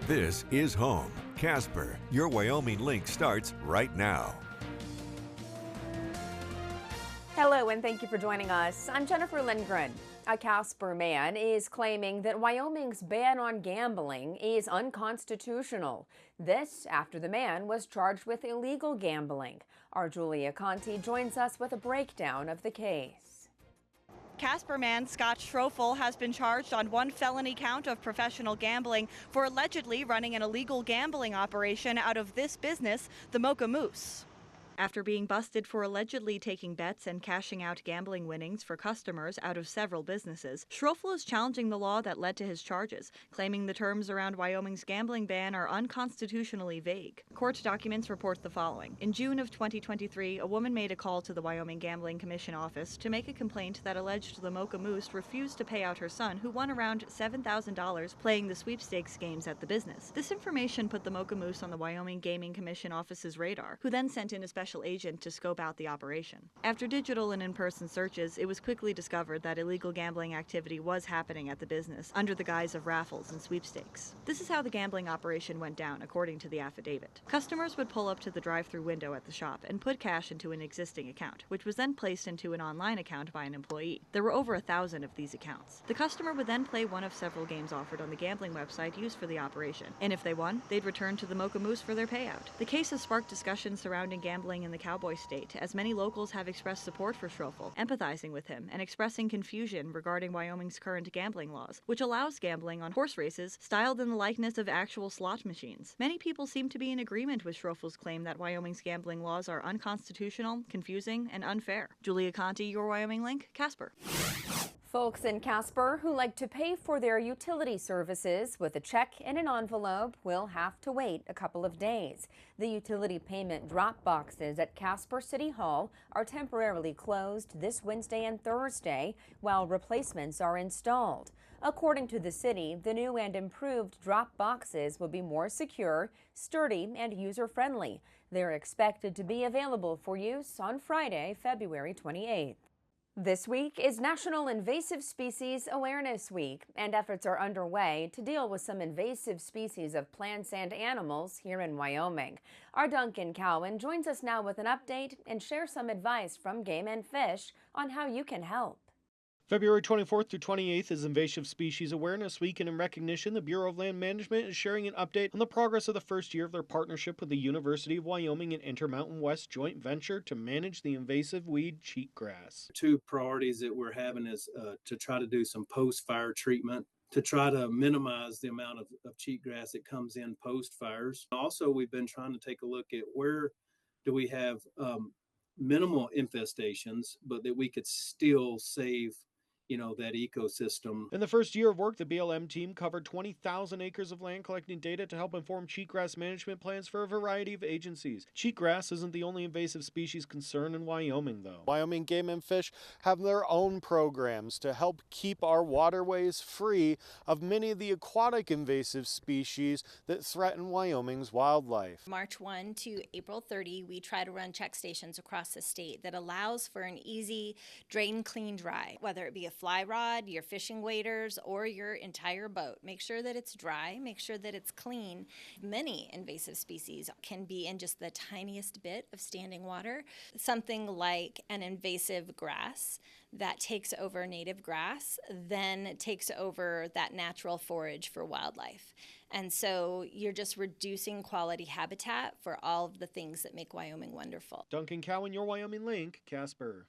This is home. Casper, your Wyoming link starts right now. Hello and thank you for joining us. I'm Jennifer Lindgren. A Casper man is claiming that Wyoming's ban on gambling is unconstitutional. This after the man was charged with illegal gambling. Our Julia Conti joins us with a breakdown of the case. Casper man Scott Schroeffel has been charged on one felony count of professional gambling for allegedly running an illegal gambling operation out of this business, the Mocha Moose. After being busted for allegedly taking bets and cashing out gambling winnings for customers out of several businesses, Schroeffel is challenging the law that led to his charges, claiming the terms around Wyoming's gambling ban are unconstitutionally vague. Court documents report the following. In June of 2023, a woman made a call to the Wyoming Gambling Commission office to make a complaint that alleged the Mocha Moose refused to pay out her son, who won around $7,000 playing the sweepstakes games at the business. This information put the Mocha Moose on the Wyoming Gaming Commission office's radar, who then sent in a special agent to scope out the operation. After digital and in-person searches, it was quickly discovered that illegal gambling activity was happening at the business under the guise of raffles and sweepstakes. This is how the gambling operation went down, according to the affidavit. Customers would pull up to the drive-thru window at the shop and put cash into an existing account, which was then placed into an online account by an employee. There were over 1,000 of these accounts. The customer would then play one of several games offered on the gambling website used for the operation, and if they won, they'd return to the Mocha Moose for their payout. The case has sparked discussion surrounding gambling in the Cowboy State, as many locals have expressed support for Schroeffel, empathizing with him and expressing confusion regarding Wyoming's current gambling laws, which allows gambling on horse races styled in the likeness of actual slot machines. Many people seem to be in agreement with Schroeffel's claim that Wyoming's gambling laws are unconstitutional, confusing, and unfair. Julia Conti, your Wyoming Link, Casper. Folks in Casper who like to pay for their utility services with a check in an envelope will have to wait a couple of days. The utility payment drop boxes at Casper City Hall are temporarily closed this Wednesday and Thursday while replacements are installed. According to the city, the new and improved drop boxes will be more secure, sturdy, and user-friendly. They're expected to be available for use on Friday, February 28th. This week is National Invasive Species Awareness Week, and efforts are underway to deal with some invasive species of plants and animals here in Wyoming. Our Duncan Cowan joins us now with an update and shares some advice from Game and Fish on how you can help. February 24th through 28th is Invasive Species Awareness Week, and in recognition, the Bureau of Land Management is sharing an update on the progress of the first year of their partnership with the University of Wyoming and Intermountain West joint venture to manage the invasive weed cheatgrass. Two priorities that we're having is to try to do some post-fire treatment to try to minimize the amount of cheatgrass that comes in post-fires. Also, we've been trying to take a look at where do we have minimal infestations, but that we could still save that ecosystem. In the first year of work, the BLM team covered 20,000 acres of land collecting data to help inform cheatgrass management plans for a variety of agencies. Cheatgrass isn't the only invasive species concern in Wyoming, though. Wyoming Game and Fish have their own programs to help keep our waterways free of many of the aquatic invasive species that threaten Wyoming's wildlife. March 1 to April 30, we try to run check stations across the state that allows for an easy drain, clean, dry, whether it be a fly rod, your fishing waders, or your entire boat. Make sure that it's dry, make sure that it's clean. Many invasive species can be in just the tiniest bit of standing water. Something like an invasive grass that takes over native grass, then takes over that natural forage for wildlife. And so you're just reducing quality habitat for all of the things that make Wyoming wonderful. Duncan Cowan, your Wyoming Link, Casper.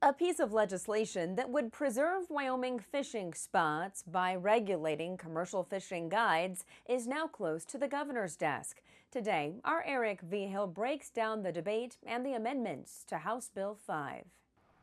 A piece of legislation that would preserve Wyoming fishing spots by regulating commercial fishing guides is now close to the governor's desk. Today, our Eric V. Hill breaks down the debate and the amendments to House Bill 5.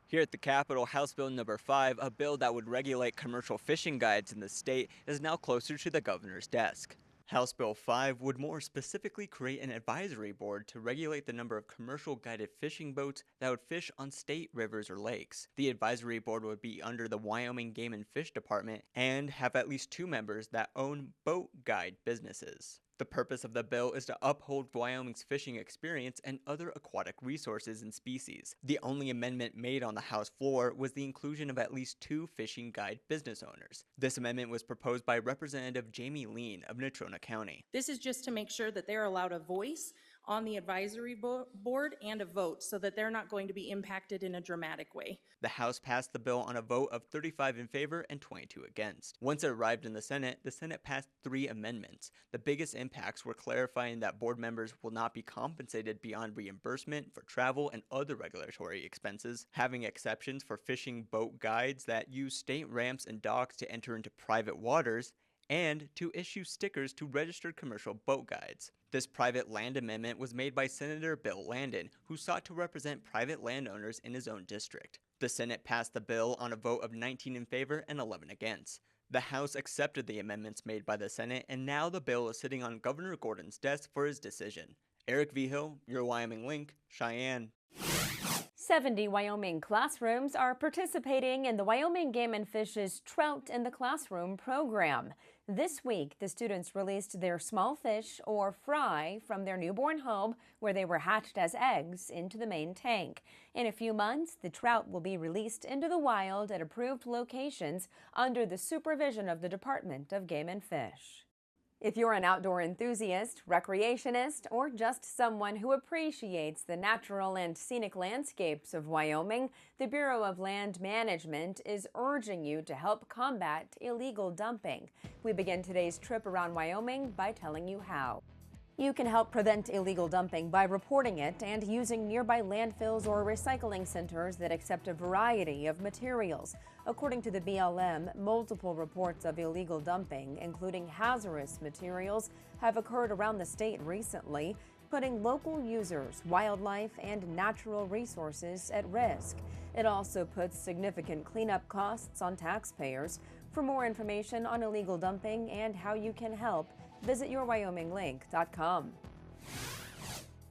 Here at the Capitol, House Bill number 5, a bill that would regulate commercial fishing guides in the state, is now closer to the governor's desk. House Bill 5 would more specifically create an advisory board to regulate the number of commercial guided fishing boats that would fish on state rivers or lakes. The advisory board would be under the Wyoming Game and Fish Department and have at least 2 members that own boat guide businesses. The purpose of the bill is to uphold Wyoming's fishing experience and other aquatic resources and species. The only amendment made on the House floor was the inclusion of at least 2 fishing guide business owners. This amendment was proposed by Representative Jamie Lean of Natrona County. This is just to make sure that they're allowed a voice on the advisory board and a vote so that they're not going to be impacted in a dramatic way. The House passed the bill on a vote of 35 in favor and 22 against. Once it arrived in the Senate passed 3 amendments. The biggest impacts were clarifying that board members will not be compensated beyond reimbursement for travel and other regulatory expenses, having exceptions for fishing boat guides that use state ramps and docks to enter into private waters, and to issue stickers to registered commercial boat guides. This private land amendment was made by Senator Bill Landon, who sought to represent private landowners in his own district. The Senate passed the bill on a vote of 19 in favor and 11 against. The House accepted the amendments made by the Senate, and now the bill is sitting on Governor Gordon's desk for his decision. Eric Vigil, your Wyoming Link, Cheyenne. 70 Wyoming classrooms are participating in the Wyoming Game and Fish's Trout in the Classroom program. This week, the students released their small fish, or fry, from their newborn home where they were hatched as eggs into the main tank. In a few months, the trout will be released into the wild at approved locations under the supervision of the Department of Game and Fish. If you're an outdoor enthusiast, recreationist, or just someone who appreciates the natural and scenic landscapes of Wyoming, the Bureau of Land Management is urging you to help combat illegal dumping. We begin today's trip around Wyoming by telling you how. You can help prevent illegal dumping by reporting it and using nearby landfills or recycling centers that accept a variety of materials. According to the BLM, multiple reports of illegal dumping, including hazardous materials, have occurred around the state recently, putting local users, wildlife, and natural resources at risk. It also puts significant cleanup costs on taxpayers. For more information on illegal dumping and how you can help, visit yourwyominglink.com.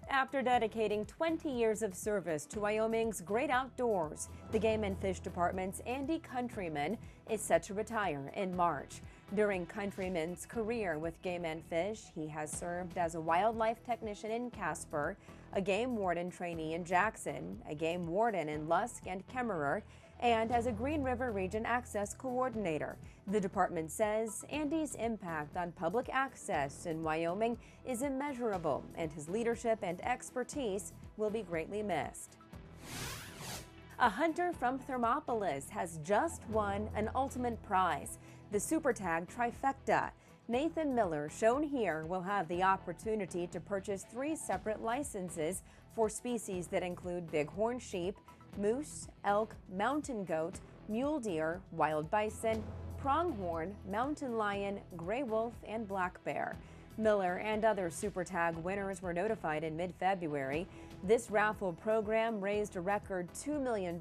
After dedicating 20 years of service to Wyoming's great outdoors, the Game and Fish Department's Andy Countryman is set to retire in March. During Countryman's career with Game and Fish, he has served as a wildlife technician in Casper, a game warden trainee in Jackson, a game warden in Lusk and Kemmerer, and as a Green River Region Access Coordinator. The department says Andy's impact on public access in Wyoming is immeasurable, and his leadership and expertise will be greatly missed. A hunter from Thermopolis has just won an ultimate prize, the Super Tag Trifecta. Nathan Miller, shown here, will have the opportunity to purchase 3 separate licenses for species that include bighorn sheep, moose, elk, mountain goat, mule deer, wild bison, pronghorn, mountain lion, gray wolf, and black bear. Miller and other Super Tag winners were notified in mid-February. This raffle program raised a record $2 million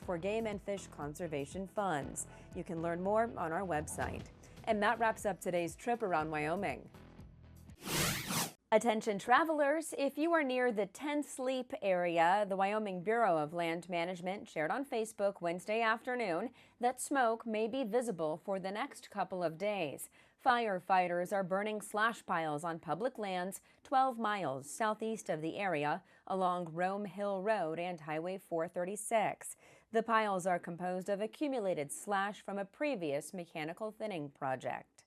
for game and fish conservation funds. You can learn more on our website. And that wraps up today's trip around Wyoming. Attention travelers, if you are near the Ten Sleep area, the Wyoming Bureau of Land Management shared on Facebook Wednesday afternoon that smoke may be visible for the next couple of days. Firefighters are burning slash piles on public lands 12 miles southeast of the area along Rome Hill Road and Highway 436. The piles are composed of accumulated slash from a previous mechanical thinning project.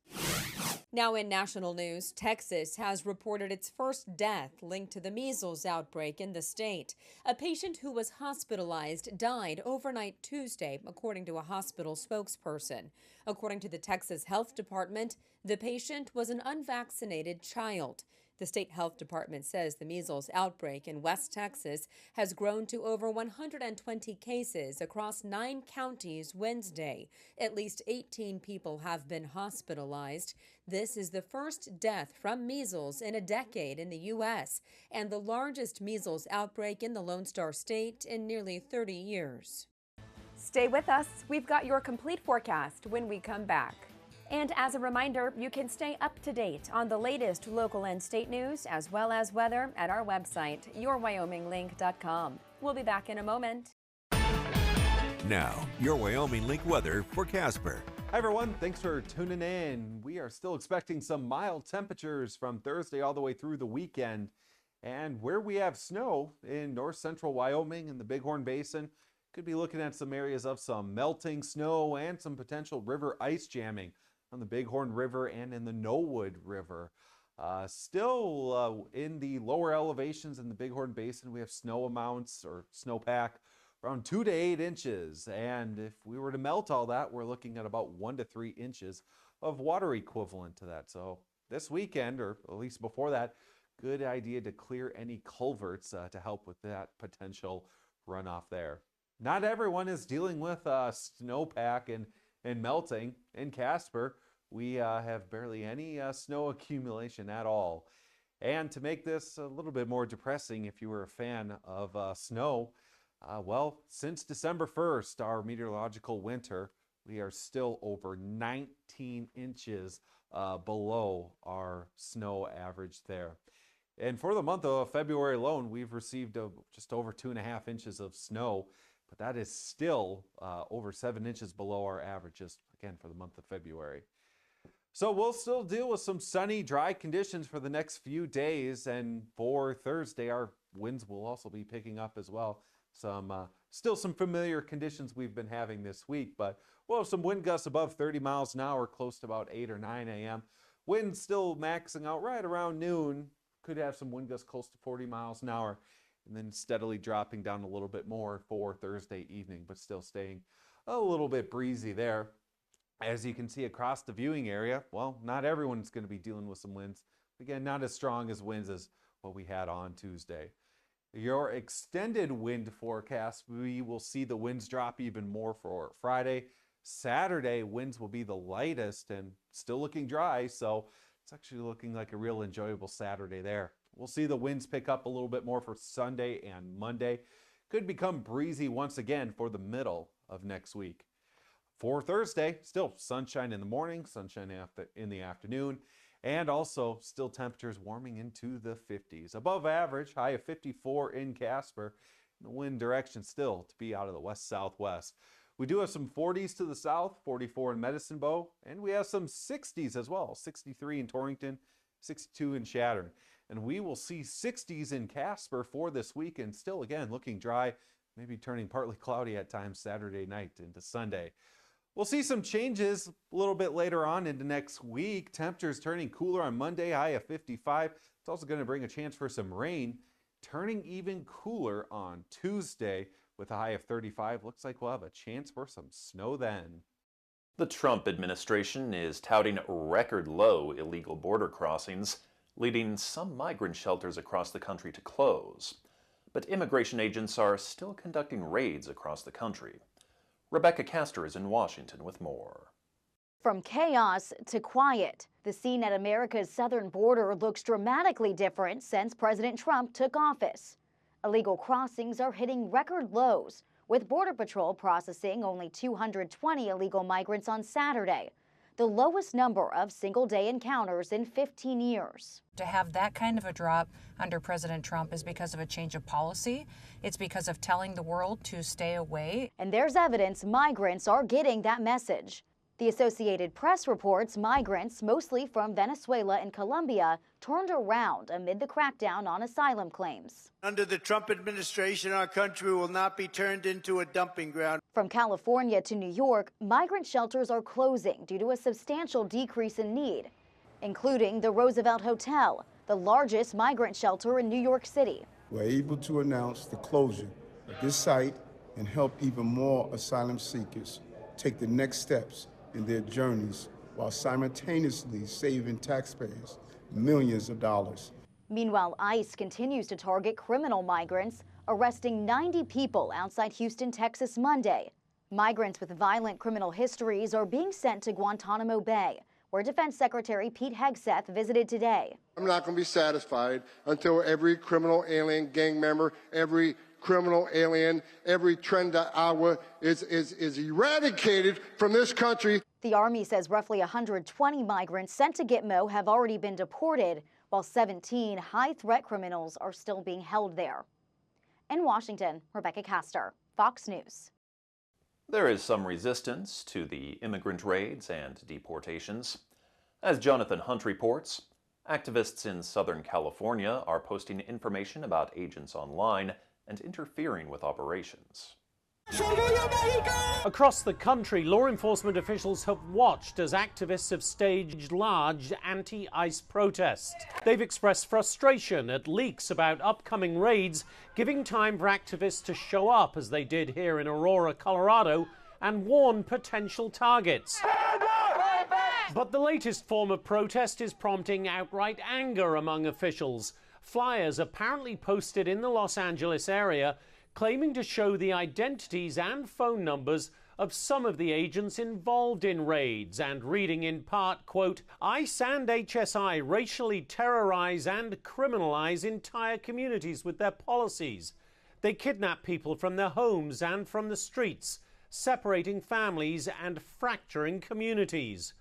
Now in national news, Texas has reported its first death linked to the measles outbreak in the state. A patient who was hospitalized died overnight Tuesday, according to a hospital spokesperson. According to the Texas Health Department, the patient was an unvaccinated child. The state health department says the measles outbreak in West Texas has grown to over 120 cases across 9 counties Wednesday. At least 18 people have been hospitalized. This is the first death from measles in a decade in the U.S. and the largest measles outbreak in the Lone Star State in nearly 30 years. Stay with us. We've got your complete forecast when we come back. And as a reminder, you can stay up to date on the latest local and state news as well as weather at our website, yourwyominglink.com. We'll be back in a moment. Now, your Wyoming Link weather for Casper. Hi everyone, thanks for tuning in. We are still expecting some mild temperatures from Thursday all the way through the weekend. And where we have snow in north central Wyoming and the Bighorn Basin, could be looking at some areas of some melting snow and some potential river ice jamming on the Bighorn River and in the Knollwood River. Still in the lower elevations in the Bighorn Basin, we have snow amounts or snowpack around 2 to 8 inches. And if we were to melt all that, we're looking at about 1 to 3 inches of water equivalent to that. So this weekend, or at least before that, good idea to clear any culverts to help with that potential runoff there. Not everyone is dealing with snowpack and melting. In Casper, we have barely any snow accumulation at all. And to make this a little bit more depressing, if you were a fan of snow, well, since December 1st, our meteorological winter, we are still over 19 inches below our snow average there. And for the month of February alone, we've received just over 2.5 inches of snow, but that is still over 7 inches below our averages, again, for the month of February. So we'll still deal with some sunny, dry conditions for the next few days, and for Thursday, our winds will also be picking up as well. Still some familiar conditions we've been having this week, but we'll have some wind gusts above 30 miles an hour, close to about 8 or 9 a.m. Winds still maxing out right around noon. Could have some wind gusts close to 40 miles an hour, and then steadily dropping down a little bit more for Thursday evening, but still staying a little bit breezy there. As you can see across the viewing area, well, not everyone's going to be dealing with some winds. Again, not as strong as winds as what we had on Tuesday. Your extended wind forecast, we will see the winds drop even more for Friday. Saturday, winds will be the lightest and still looking dry, so it's actually looking like a real enjoyable Saturday there. We'll see the winds pick up a little bit more for Sunday and Monday. Could become breezy once again for the middle of next week. For Thursday, still sunshine in the morning, sunshine in the afternoon, and also still temperatures warming into the 50s. Above average, high of 54 in Casper. The wind direction still to be out of the west-southwest. We do have some 40s to the south, 44 in Medicine Bow, and we have some 60s as well, 63 in Torrington, 62 in Chatham. And we will see 60s in Casper for this weekend, still again looking dry, maybe turning partly cloudy at times Saturday night into Sunday. We'll see some changes a little bit later on into next week. Temperatures turning cooler on Monday, high of 55. It's also going to bring a chance for some rain, turning even cooler on Tuesday with a high of 35. Looks like we'll have a chance for some snow then. The Trump administration is touting record low illegal border crossings, leading some migrant shelters across the country to close. But immigration agents are still conducting raids across the country. Rebecca Castor is in Washington with more. From chaos to quiet, the scene at America's southern border looks dramatically different since President Trump took office. Illegal crossings are hitting record lows, with Border Patrol processing only 220 illegal migrants on Saturday, the lowest number of single-day encounters in 15 years. To have that kind of a drop under President Trump is because of a change of policy. It's because of telling the world to stay away. And there's evidence migrants are getting that message. The Associated Press reports migrants, mostly from Venezuela and Colombia, turned around amid the crackdown on asylum claims. Under the Trump administration, our country will not be turned into a dumping ground. From California to New York, migrant shelters are closing due to a substantial decrease in need, including the Roosevelt Hotel, the largest migrant shelter in New York City. We're able to announce the closure of this site and help even more asylum seekers take the next steps in their journeys while simultaneously saving taxpayers millions of dollars. Meanwhile, ICE continues to target criminal migrants, arresting 90 people outside Houston, Texas Monday. Migrants with violent criminal histories are being sent to Guantanamo Bay, where Defense Secretary Pete Hegseth visited today. I'm not going to be satisfied until every criminal alien gang member, every criminal alien, every Trenda Agua is eradicated from this country. The Army says roughly 120 migrants sent to Gitmo have already been deported, while 17 high-threat criminals are still being held there. In Washington, Rebecca Castor, Fox News. There is some resistance to the immigrant raids and deportations. As Jonathan Hunt reports, activists in Southern California are posting information about agents online and interfering with operations. Across the country, law enforcement officials have watched as activists have staged large anti-ICE protests. They've expressed frustration at leaks about upcoming raids, giving time for activists to show up, as they did here in Aurora, Colorado, and warn potential targets. But the latest form of protest is prompting outright anger among officials. Flyers apparently posted in the Los Angeles area claiming to show the identities and phone numbers of some of the agents involved in raids, and reading in part, quote, ICE and HSI racially terrorize and criminalize entire communities with their policies. They kidnap people from their homes and from the streets, separating families and fracturing communities.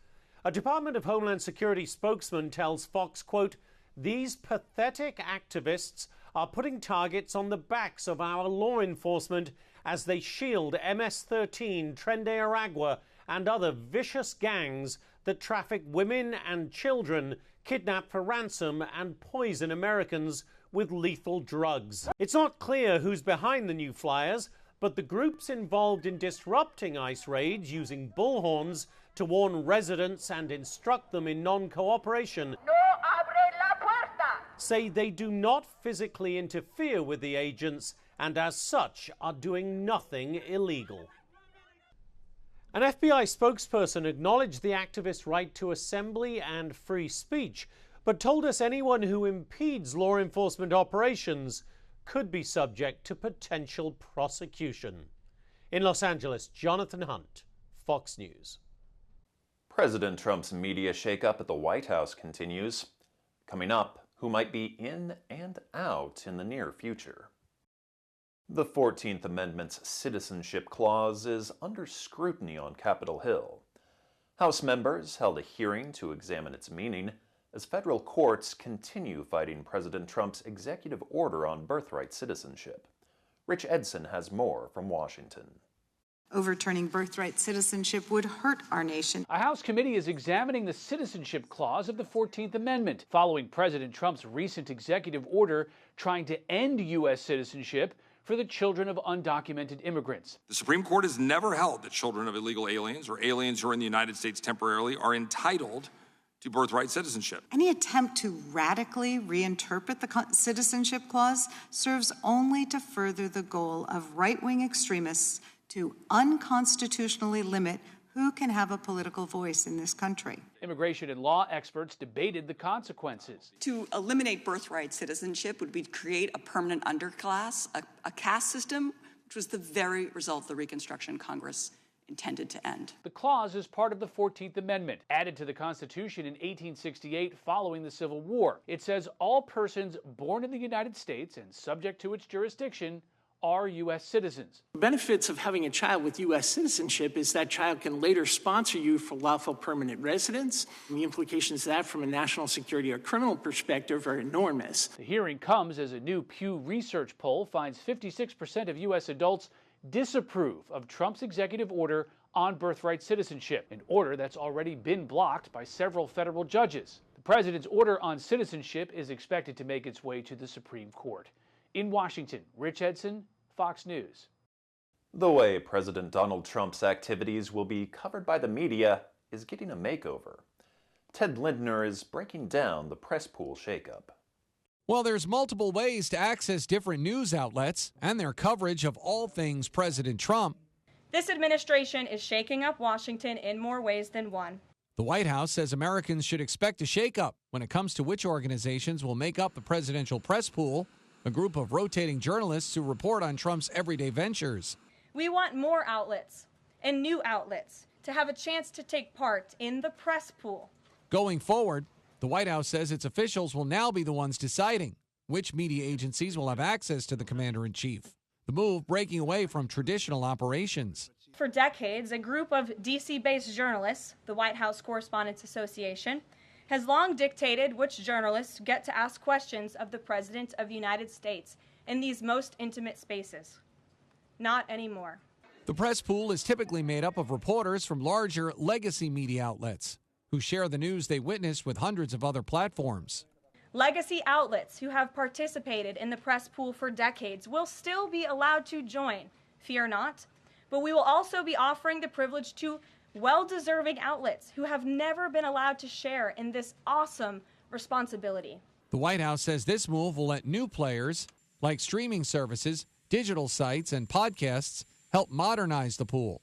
A Department of Homeland Security spokesman tells Fox, quote, these pathetic activists are putting targets on the backs of our law enforcement as they shield MS-13, Tren de Aragua, and other vicious gangs that traffic women and children, kidnap for ransom, and poison Americans with lethal drugs. It's not clear who's behind the new flyers, but the groups involved in disrupting ICE raids using bullhorns to warn residents and instruct them in non-cooperation say they do not physically interfere with the agents and as such are doing nothing illegal. An FBI spokesperson acknowledged the activists' right to assembly and free speech, but told us anyone who impedes law enforcement operations could be subject to potential prosecution. In Los Angeles, Jonathan Hunt, Fox News. President Trump's media shakeup at the White House continues. Coming up, who might be in and out in the near future. The 14th Amendment's Citizenship Clause is under scrutiny on Capitol Hill. House members held a hearing to examine its meaning as federal courts continue fighting President Trump's executive order on birthright citizenship. Rich Edson has more from Washington. Overturning birthright citizenship would hurt our nation. A House committee is examining the Citizenship Clause of the 14th Amendment, following President Trump's recent executive order trying to end U.S. citizenship for the children of undocumented immigrants. The Supreme Court has never held that children of illegal aliens or aliens who are in the United States temporarily are entitled to birthright citizenship. Any attempt to radically reinterpret the Citizenship Clause serves only to further the goal of right-wing extremists to unconstitutionally limit who can have a political voice in this country. Immigration and law experts debated the consequences. To eliminate birthright citizenship would be to create a permanent underclass, a caste system, which was the very result the Reconstruction Congress intended to end. The clause is part of the 14th Amendment, added to the Constitution in 1868 following the Civil War. It says all persons born in the United States and subject to its jurisdiction are U.S. citizens. The benefits of having a child with U.S. citizenship is that child can later sponsor you for lawful permanent residence. And the implications of that from a national security or criminal perspective are enormous. The hearing comes as a new Pew Research poll finds 56% of U.S. adults disapprove of Trump's executive order on birthright citizenship, an order that's already been blocked by several federal judges. The president's order on citizenship is expected to make its way to the Supreme Court. In Washington, Rich Edson, Fox News. The way President Donald Trump's activities will be covered by the media is getting a makeover. Ted Lindner is breaking down the press pool shakeup. Well, there's multiple ways to access different news outlets and their coverage of all things President Trump. This administration is shaking up Washington in more ways than one. The White House says Americans should expect a shakeup when it comes to which organizations will make up the presidential press pool, a group of rotating journalists who report on Trump's everyday ventures. We want more outlets and new outlets to have a chance to take part in the press pool. Going forward, the White House says its officials will now be the ones deciding which media agencies will have access to the commander-in-chief. The move breaking away from traditional operations. For decades, a group of D.C.-based journalists, the White House Correspondents Association, has long dictated which journalists get to ask questions of the President of the United States in these most intimate spaces. Not anymore. The press pool is typically made up of reporters from larger legacy media outlets who share the news they witnessed with hundreds of other platforms. Legacy outlets who have participated in the press pool for decades will still be allowed to join, fear not, but we will also be offering the privilege to well-deserving outlets who have never been allowed to share in this awesome responsibility. The White House says this move will let new players, like streaming services, digital sites, and podcasts, help modernize the pool.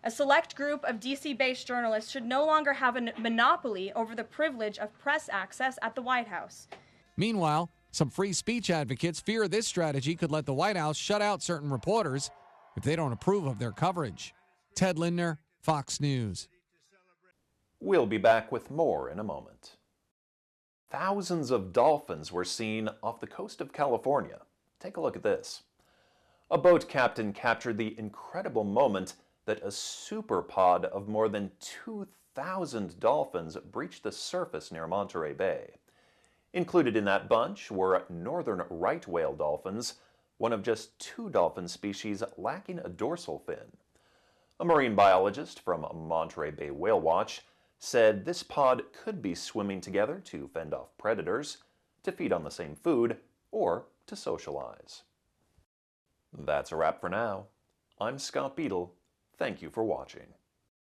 A select group of DC-based journalists should no longer have a monopoly over the privilege of press access at the White House. Meanwhile, some free speech advocates fear this strategy could let the White House shut out certain reporters if they don't approve of their coverage. Ted Lindner, Fox News. We'll be back with more in a moment. Thousands of dolphins were seen off the coast of California. Take a look at this. A boat captain captured the incredible moment that a superpod of more than 2,000 dolphins breached the surface near Monterey Bay. Included in that bunch were northern right whale dolphins, one of just 2 dolphin species lacking a dorsal fin. A marine biologist from Monterey Bay Whale Watch said this pod could be swimming together to fend off predators, to feed on the same food, or to socialize. That's a wrap for now. I'm Scott Beadle. Thank you for watching.